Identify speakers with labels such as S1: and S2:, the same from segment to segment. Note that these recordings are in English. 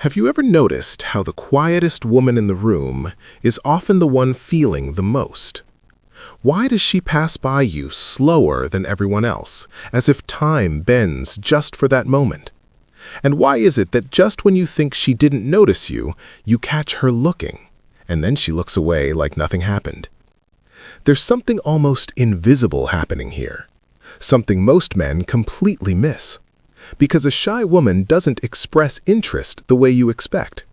S1: Have you ever noticed how the quietest woman in the room is often the one feeling the most? Why does she pass by you slower than everyone else, as if time bends just for that moment? And why is it that just when you think she didn't notice you, you catch her looking, and then she looks away like nothing happened? There's something almost invisible happening here, something most men completely miss. Because a shy woman doesn't express interest the way you expect.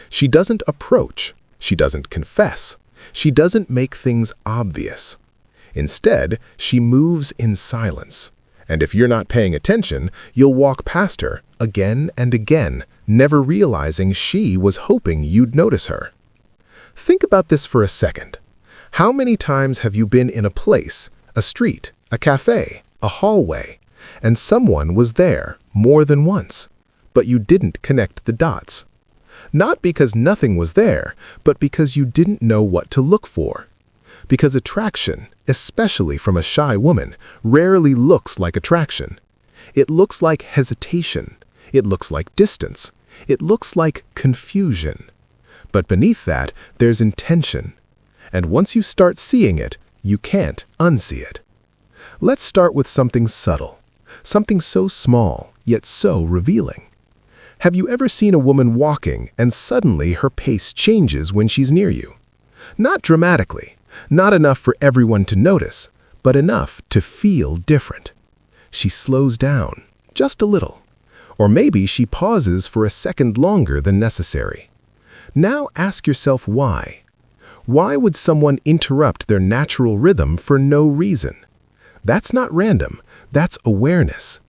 S1: She doesn't approach. She doesn't confess. She doesn't make things obvious. Instead, she moves in silence. And if you're not paying attention, you'll walk past her again and again, never realizing she was hoping you'd notice her. Think about this for a second. How many times have you been in a place, a street, a cafe, a hallway, and someone was there more than once, but you didn't connect the dots? Not because nothing was there, but because you didn't know what to look for. Because attraction, especially from a shy woman, rarely looks like attraction. It looks like hesitation. It looks like distance. It looks like confusion. But beneath that, there's intention. And once you start seeing it, you can't unsee it. Let's start with something subtle. Something so small, yet so revealing. Have you ever seen a woman walking and suddenly her pace changes when she's near you? Not dramatically, not enough for everyone to notice, but enough to feel different. She slows down, just a little. Or maybe she pauses for a second longer than necessary. Now ask yourself why. Why would someone interrupt their natural rhythm for no reason? That's not random. That's awareness.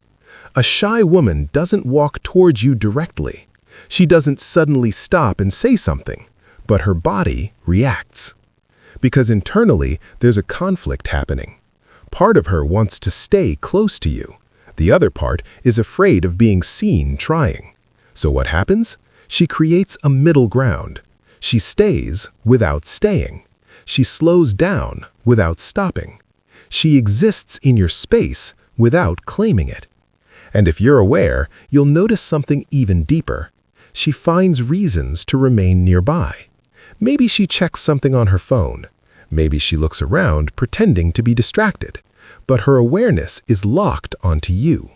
S1: A shy woman doesn't walk towards you directly. She doesn't suddenly stop and say something, but her body reacts. Because internally, there's a conflict happening. Part of her wants to stay close to you. The other part is afraid of being seen trying. So what happens? She creates a middle ground. She stays without staying. She slows down without stopping. She exists in your space without claiming it. And if you're aware, you'll notice something even deeper. She finds reasons to remain nearby. Maybe she checks something on her phone. Maybe she looks around pretending to be distracted. But her awareness is locked onto you.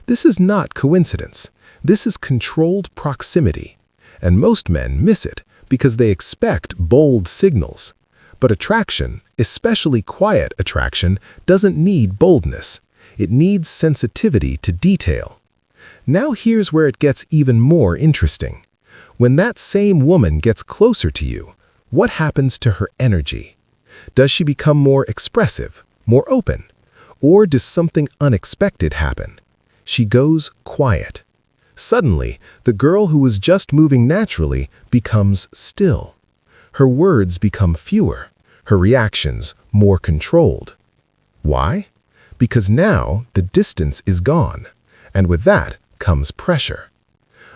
S1: This is not coincidence. This is controlled proximity. And most men miss it because they expect bold signals. But attraction, especially quiet attraction, doesn't need boldness. It needs sensitivity to detail. Now here's where it gets even more interesting. When that same woman gets closer to you, what happens to her energy? Does she become more expressive, more open? Or does something unexpected happen? She goes quiet. Suddenly, the girl who was just moving naturally becomes still. Her words become fewer, her reactions more controlled. Why? Because now the distance is gone, and with that comes pressure.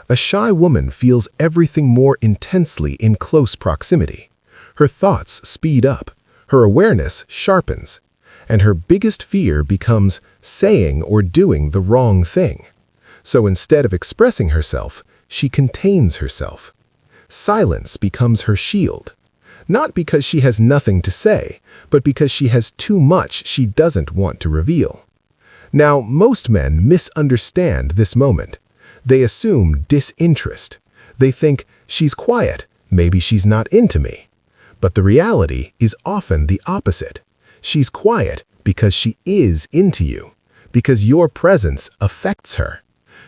S1: A shy woman feels everything more intensely in close proximity. Her thoughts speed up, her awareness sharpens, and her biggest fear becomes saying or doing the wrong thing. So instead of expressing herself, she contains herself. Silence becomes her shield. Not because she has nothing to say, but because she has too much she doesn't want to reveal. Now, most men misunderstand this moment. They assume disinterest. They think, she's quiet, maybe she's not into me. But the reality is often the opposite. She's quiet because she is into you, because your presence affects her,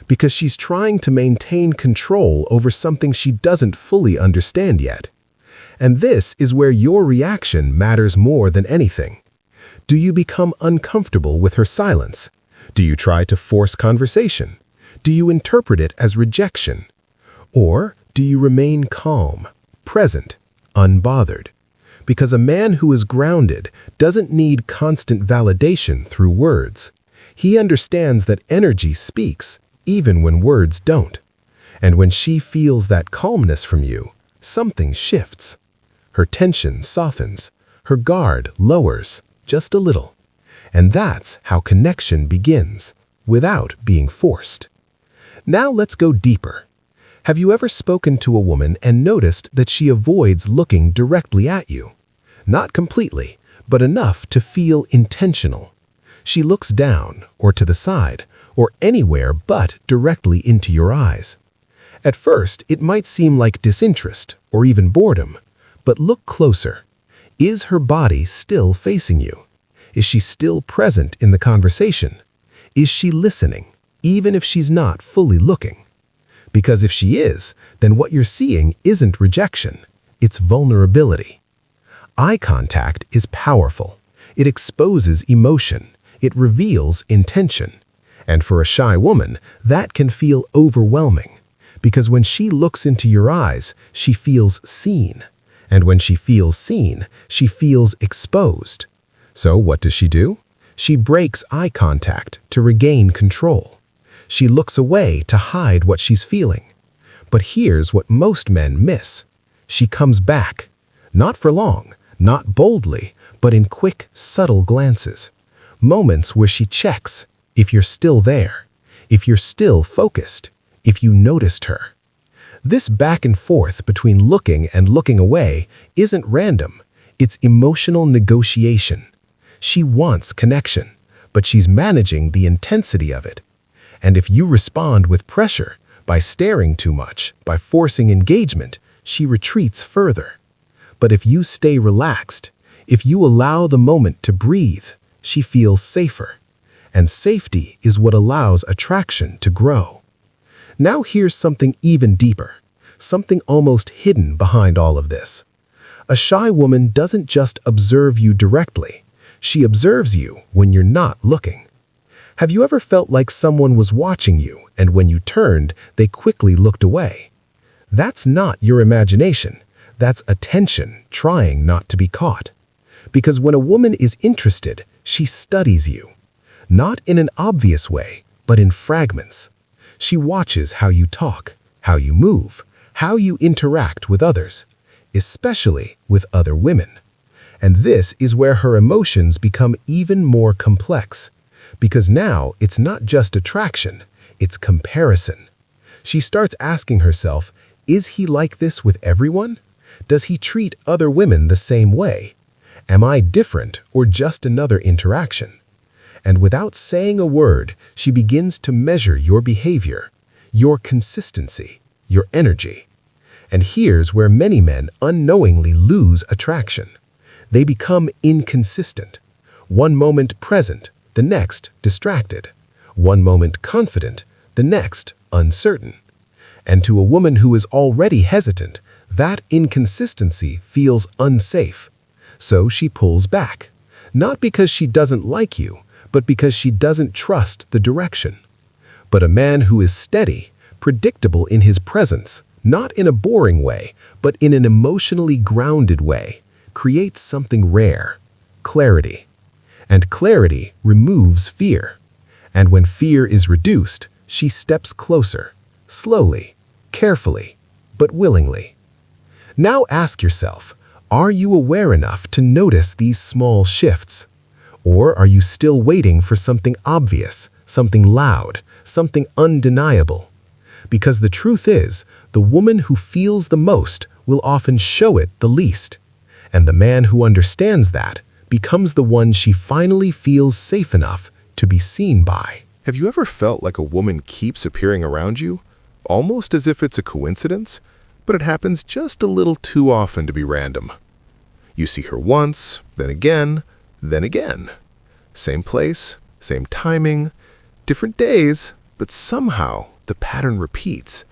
S1: because she's trying to maintain control over something she doesn't fully understand yet. And this is where your reaction matters more than anything. Do you become uncomfortable with her silence? Do you try to force conversation? Do you interpret it as rejection? Or do you remain calm, present, unbothered? Because a man who is grounded doesn't need constant validation through words. He understands that energy speaks, even when words don't. And when she feels that calmness from you, something shifts. Her tension softens, her guard lowers just a little. And that's how connection begins, without being forced. Now let's go deeper. Have you ever spoken to a woman and noticed that she avoids looking directly at you? Not completely, but enough to feel intentional. She looks down, or to the side, or anywhere but directly into your eyes. At first, it might seem like disinterest, or even boredom, but look closer. Is her body still facing you? Is she still present in the conversation? Is she listening, even if she's not fully looking? Because if she is, then what you're seeing isn't rejection, it's vulnerability. Eye contact is powerful. It exposes emotion. It reveals intention. And for a shy woman, that can feel overwhelming. Because when she looks into your eyes, she feels seen. And when she feels seen, she feels exposed. So what does she do? She breaks eye contact to regain control. She looks away to hide what she's feeling. But here's what most men miss. She comes back. Not for long, not boldly, but in quick, subtle glances. Moments where she checks if you're still there, if you're still focused, if you noticed her. This back and forth between looking and looking away isn't random. It's emotional negotiation. She wants connection, but she's managing the intensity of it. And if you respond with pressure, by staring too much, by forcing engagement, she retreats further. But if you stay relaxed, if you allow the moment to breathe, she feels safer. And safety is what allows attraction to grow. Now here's something even deeper, something almost hidden behind all of this. A shy woman doesn't just observe you directly. She observes you when you're not looking. Have you ever felt like someone was watching you, and when you turned, they quickly looked away? That's not your imagination. That's attention trying not to be caught. Because when a woman is interested, she studies you. Not in an obvious way, but in fragments. She watches how you talk, how you move, how you interact with others, especially with other women. And this is where her emotions become even more complex. Because now it's not just attraction, it's comparison. She starts asking herself, is he like this with everyone? Does he treat other women the same way? Am I different or just another interaction? And without saying a word, she begins to measure your behavior, your consistency, your energy. And here's where many men unknowingly lose attraction. They become inconsistent. One moment present, the next distracted. One moment confident, the next uncertain. And to a woman who is already hesitant, that inconsistency feels unsafe. So she pulls back. Not because she doesn't like you, but because she doesn't trust the direction. But a man who is steady, predictable in his presence, not in a boring way, but in an emotionally grounded way, creates something rare, clarity. And clarity removes fear. And when fear is reduced, she steps closer, slowly, carefully, but willingly. Now ask yourself, are you aware enough to notice these small shifts? Or are you still waiting for something obvious, something loud, something undeniable? Because the truth is, the woman who feels the most will often show it the least. And the man who understands that becomes the one she finally feels safe enough to be seen by.
S2: Have you ever felt like a woman keeps appearing around you, almost as if it's a coincidence, but it happens just a little too often to be random? You see her once, then again, then again. Same place, same timing, different days, but somehow the pattern repeats.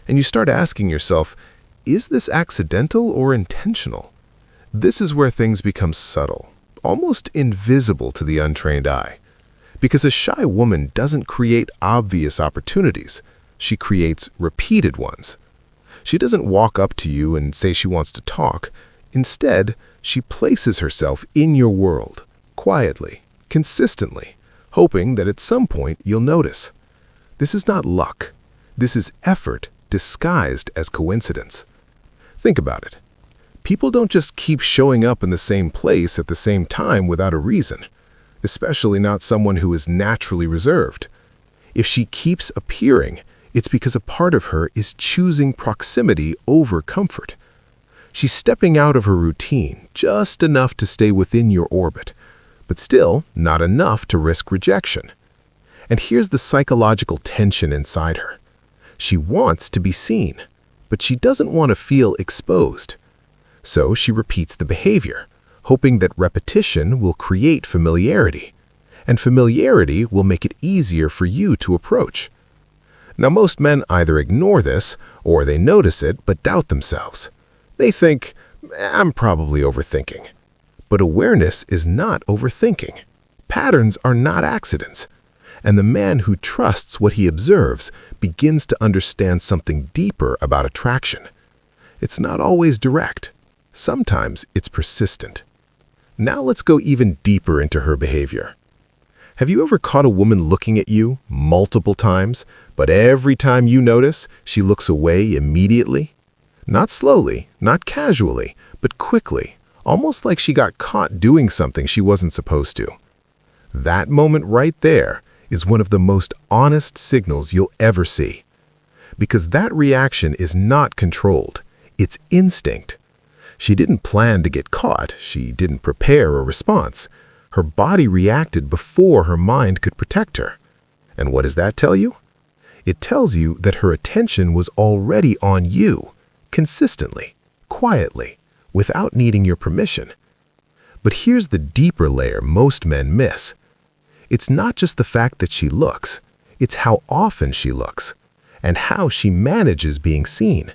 S2: And you start asking yourself, is this accidental or intentional? This is where things become subtle, almost invisible to the untrained eye. Because a shy woman doesn't create obvious opportunities, she creates repeated ones. She doesn't walk up to you and say she wants to talk. Instead, she places herself in your world, quietly, consistently, hoping that at some point you'll notice. This is not luck. This is effort disguised as coincidence. Think about it. People don't just keep showing up in the same place at the same time without a reason, especially not someone who is naturally reserved. If she keeps appearing, It's because a part of her is choosing proximity over comfort. She's stepping out of her routine just enough to stay within your orbit, but still not enough to risk rejection. And here's the psychological tension inside her. She wants to be seen, but she doesn't want to feel exposed. So she repeats the behavior, hoping that repetition will create familiarity, and familiarity will make it easier for you to approach. Now, most men either ignore this or they notice it but doubt themselves. They think, I'm probably overthinking. But awareness is not overthinking. Patterns are not accidents. And the man who trusts what he observes begins to understand something deeper about attraction. It's not always direct. Sometimes it's persistent. Now let's go even deeper into her behavior. Have you ever caught a woman looking at you multiple times, but every time you notice, she looks away immediately? Not slowly, not casually, but quickly, almost like she got caught doing something she wasn't supposed to. That moment right there is one of the most honest signals you'll ever see. Because that reaction is not controlled, it's instinct. She didn't plan to get caught, she didn't prepare a response. Her body reacted before her mind could protect her. And what does that tell you? It tells you that her attention was already on you, consistently, quietly, without needing your permission. But here's the deeper layer most men miss. It's not just the fact that she looks, it's how often she looks, and how she manages being seen.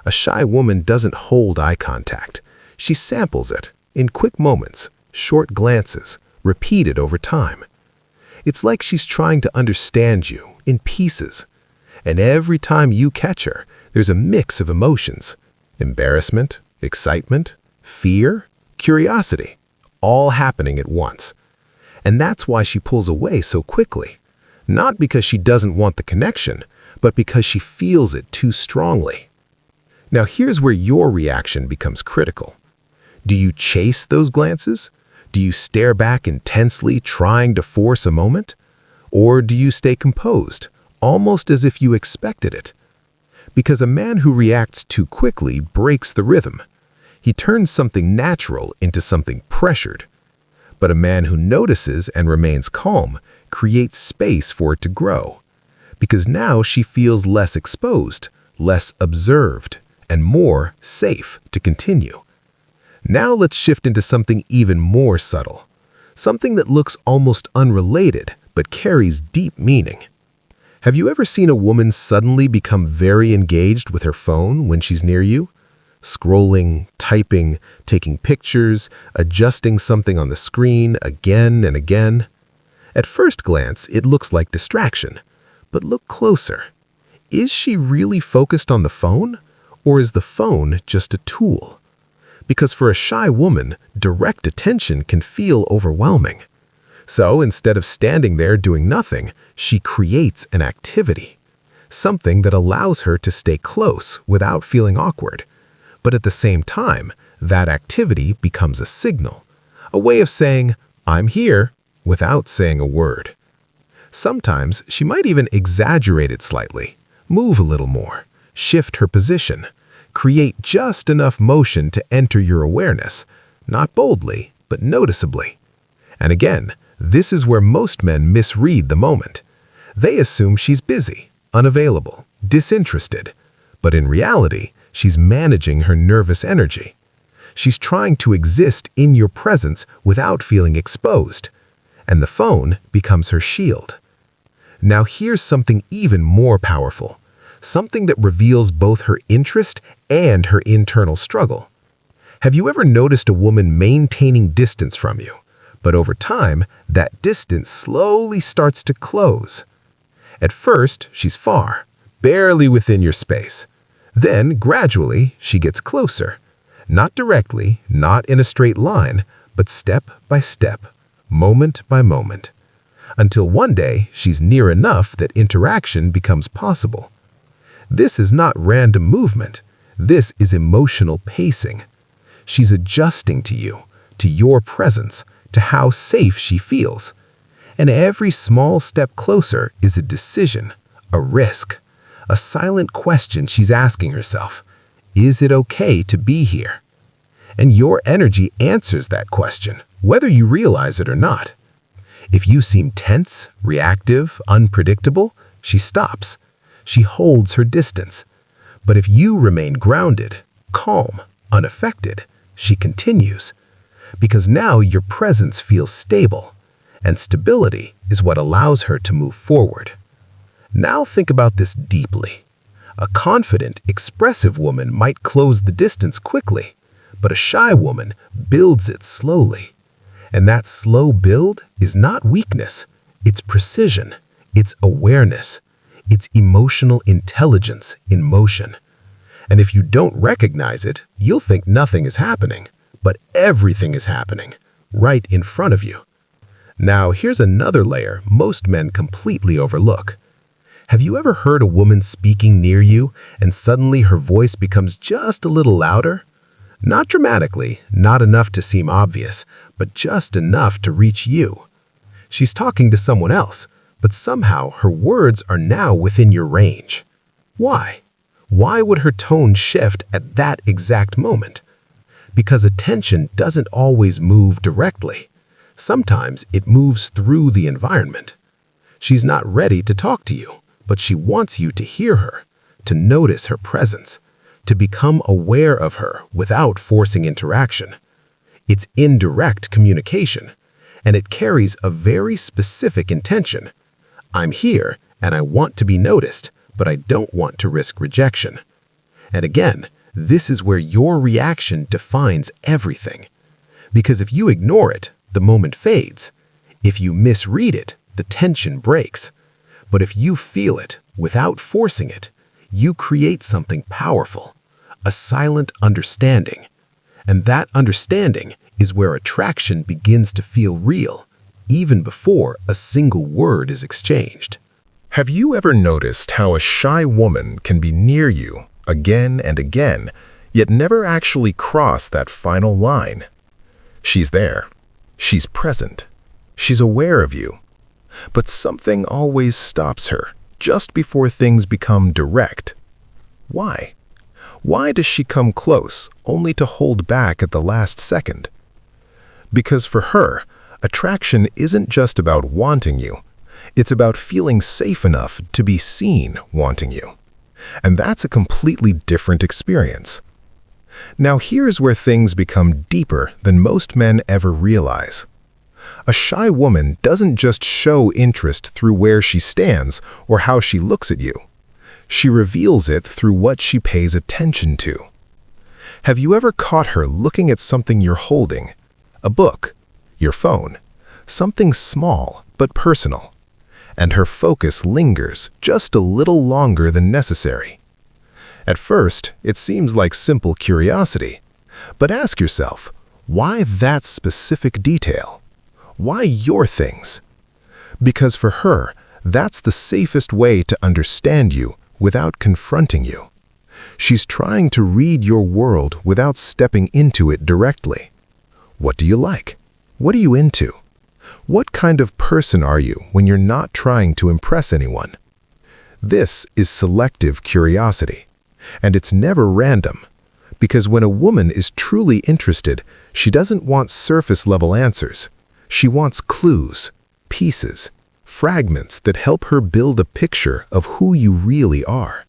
S2: A shy woman doesn't hold eye contact. She samples it, in quick moments, short glances, repeated over time. It's like she's trying to understand you, in pieces. And every time you catch her, there's a mix of emotions. Embarrassment, excitement, fear, curiosity, all happening at once. And that's why she pulls away so quickly. Not because she doesn't want the connection, but because she feels it too strongly. Now here's where your reaction becomes critical. Do you chase those glances? Do you stare back intensely, trying to force a moment? Or do you stay composed, almost as if you expected it? Because a man who reacts too quickly breaks the rhythm. He turns something natural into something pressured. But a man who notices and remains calm creates space for it to grow. Because now she feels less exposed, less observed, and more safe to continue. Now let's shift into something even more subtle. Something that looks almost unrelated, but carries deep meaning. Have you ever seen a woman suddenly become very engaged with her phone when she's near you? Scrolling, typing, taking pictures, adjusting something on the screen again and again. At first glance, it looks like distraction. But look closer. Is she really focused on the phone? Or is the phone just a tool? Because for a shy woman, direct attention can feel overwhelming. So instead of standing there doing nothing, she creates an activity. Something that allows her to stay close without feeling awkward. But at the same time, that activity becomes a signal, a way of saying, I'm here, without saying a word. Sometimes she might even exaggerate it slightly, move a little more, shift her position, create just enough motion to enter your awareness, not boldly, but noticeably. And again, this is where most men misread the moment. They assume she's busy, unavailable, disinterested, but in reality, she's managing her nervous energy. She's trying to exist in your presence without feeling exposed, and the phone becomes her shield. Now here's something even more powerful, something that reveals both her interest and her internal struggle. Have you ever noticed a woman maintaining distance from you, but over time, that distance slowly starts to close? At first, she's far, barely within your space. Then, gradually, she gets closer. Not directly, not in a straight line, but step by step, moment by moment. Until one day, she's near enough that interaction becomes possible. This is not random movement. This is emotional pacing. She's adjusting to you, to your presence, to how safe she feels. And every small step closer is a decision, a risk, a silent question she's asking herself. Is it okay to be here? And your energy answers that question, whether you realize it or not. If you seem tense, reactive, unpredictable, she stops. She holds her distance. But if you remain grounded, calm, unaffected, she continues. Because now your presence feels stable, and stability is what allows her to move forward. Now think about this deeply. A confident, expressive woman might close the distance quickly, but a shy woman builds it slowly. And that slow build is not weakness, it's precision, it's awareness, it's emotional intelligence in motion. And if you don't recognize it, you'll think nothing is happening, but everything is happening, right in front of you. Now, here's another layer most men completely overlook. Have you ever heard a woman speaking near you and suddenly her voice becomes just a little louder? Not dramatically, not enough to seem obvious, but just enough to reach you. She's talking to someone else, but somehow her words are now within your range. Why? Why would her tone shift at that exact moment? Because attention doesn't always move directly. Sometimes it moves through the environment. She's not ready to talk to you, but she wants you to hear her, to notice her presence, to become aware of her without forcing interaction. It's indirect communication, and it carries a very specific intention. I'm here, and I want to be noticed, but I don't want to risk rejection. And again, this is where your reaction defines everything. Because if you ignore it, the moment fades. If you misread it, the tension breaks. But if you feel it without forcing it, you create something powerful, a silent understanding. And that understanding is where attraction begins to feel real, even before a single word is exchanged.
S1: Have you ever noticed how a shy woman can be near you again and again, yet never actually cross that final line? She's there. She's present. She's aware of you. But something always stops her just before things become direct. Why? Why does she come close only to hold back at the last second? Because for her, attraction isn't just about wanting you. It's about feeling safe enough to be seen wanting you. And that's a completely different experience. Now here's where things become deeper than most men ever realize. A shy woman doesn't just show interest through where she stands or how she looks at you. She reveals it through what she pays attention to. Have you ever caught her looking at something you're holding? A book, your phone, something small but personal. And her focus lingers just a little longer than necessary. At first, it seems like simple curiosity. But ask yourself, why that specific detail? Why your things? Because for her, that's the safest way to understand you without confronting you. She's trying to read your world without stepping into it directly. What do you like? What are you into? What kind of person are you when you're not trying to impress anyone? This is selective curiosity, and it's never random, because when a woman is truly interested, she doesn't want surface-level answers. She wants clues, pieces, fragments that help her build a picture of who you really are.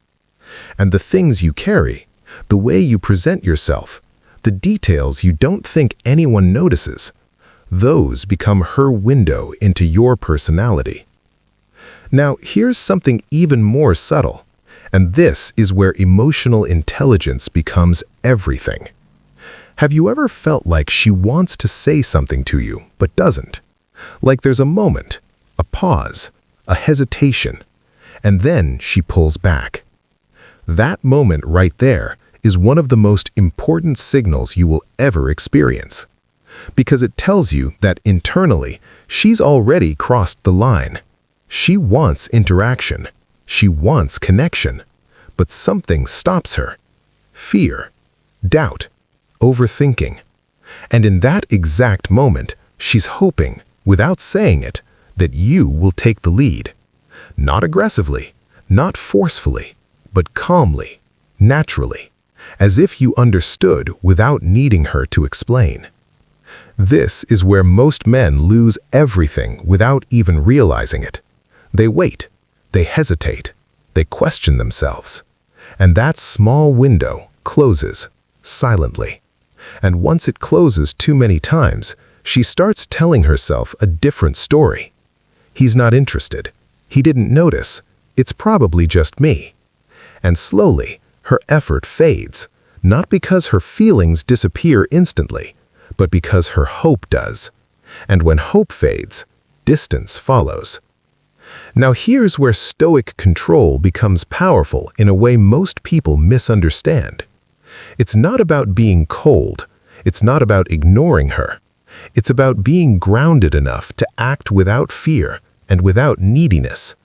S1: And the things you carry, the way you present yourself, the details you don't think anyone notices, those become her window into your personality. Now, here's something even more subtle, and this is where emotional intelligence becomes everything. Have you ever felt like she wants to say something to you, but doesn't? Like there's a moment, a pause, a hesitation, and then she pulls back. That moment right there is one of the most important signals you will ever experience, because it tells you that internally, she's already crossed the line. She wants interaction. She wants connection. But something stops her. Fear, doubt, overthinking. And in that exact moment, she's hoping, without saying it, that you will take the lead. Not aggressively, not forcefully,
S2: but calmly, naturally, as if you understood without needing her to explain. This is where most men lose everything without even realizing it. They wait, they hesitate, they question themselves, and that small window closes silently. And once it closes too many times, she starts telling herself a different story. He's not interested. He didn't notice. It's probably just me. And slowly, her effort fades, not because her feelings disappear instantly, but because her hope does. And when hope fades, distance follows. Now here's where Stoic control becomes powerful in a way most people misunderstand. It's not about being cold. It's not about ignoring her. It's about being grounded enough to act without fear and without neediness.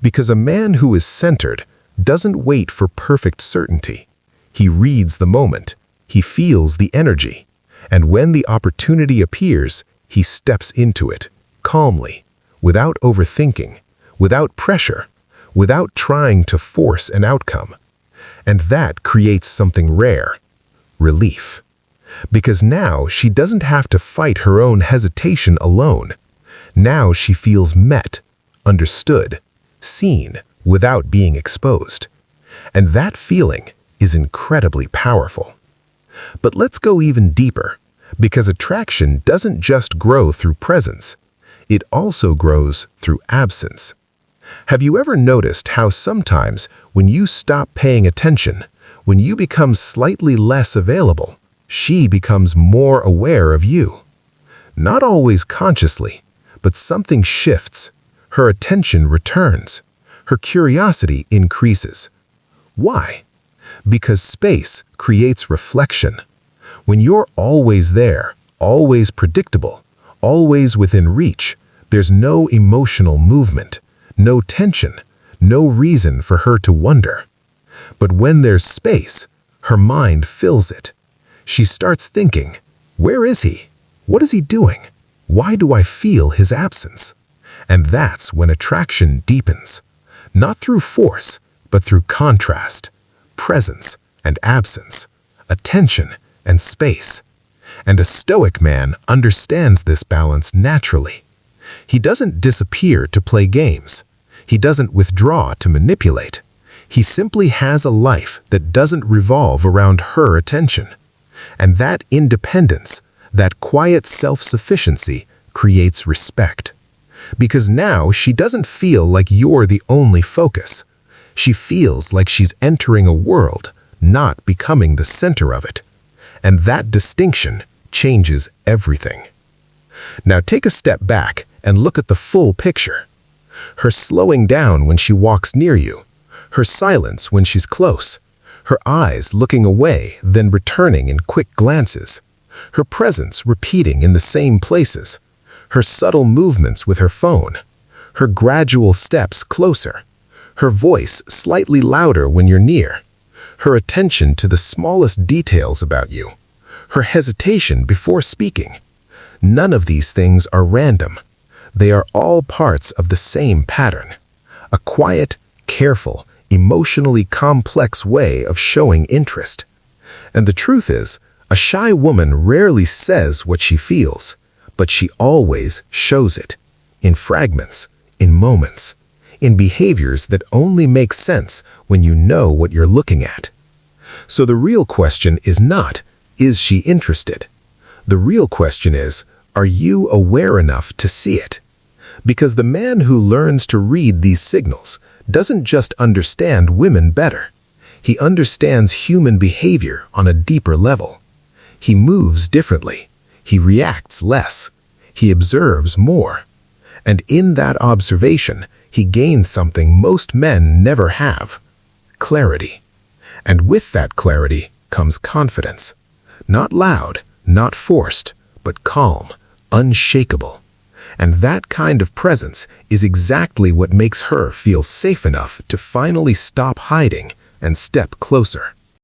S2: Because a man who is centered doesn't wait for perfect certainty. He reads the moment. He feels the energy. And when the opportunity appears, he steps into it, calmly, without overthinking, without pressure, without trying to force an outcome. And that creates something rare: relief. Because now she doesn't have to fight her own hesitation alone. Now she feels met, understood, seen, without being exposed. And that feeling is incredibly powerful. But let's go even deeper, because attraction doesn't just grow through presence. It also grows through absence. Have you ever noticed how sometimes when you stop paying attention, when you become slightly less available, she becomes more aware of you? Not always consciously, but something shifts. Her attention returns. Her curiosity increases. Why? Because space creates reflection. When you're always there, always predictable, always within reach, there's no emotional movement, no tension, no reason for her to wonder. But when there's space, her mind fills it. She starts thinking, where is he? What is he doing? Why do I feel his absence? And that's when attraction deepens. Not through force, but through contrast, presence and absence, attention and space. And a Stoic man understands this balance naturally. He doesn't disappear to play games. He doesn't withdraw to manipulate. He simply has a life that doesn't revolve around her attention. And that independence, that quiet self-sufficiency, creates respect. Because now she doesn't feel like you're the only focus. She feels like she's entering a world, not becoming the center of it. And that distinction changes everything. Now take a step back and look at the full picture. Her slowing down when she walks near you, her silence when she's close, her eyes looking away then returning in quick glances, her presence repeating in the same places, her subtle movements with her phone, her gradual steps closer, her voice slightly louder when you're near, her attention to the smallest details about you, her hesitation before speaking. None of these things are random. They are all parts of the same pattern. A quiet, careful, emotionally complex way of showing interest. And the truth is, a shy woman rarely says what she feels, but she always shows it. In fragments, in moments, in behaviors that only make sense when you know what you're looking at. So the real question is not, is she interested? The real question is, are you aware enough to see it? Because the man who learns to read these signals doesn't just understand women better. He understands human behavior on a deeper level. He moves differently. He reacts less. He observes more. And in that observation, he gains something most men never have: clarity. And with that clarity comes confidence. Not loud, not forced, but calm, unshakable. And that kind of presence is exactly what makes her feel safe enough to finally stop hiding and step closer.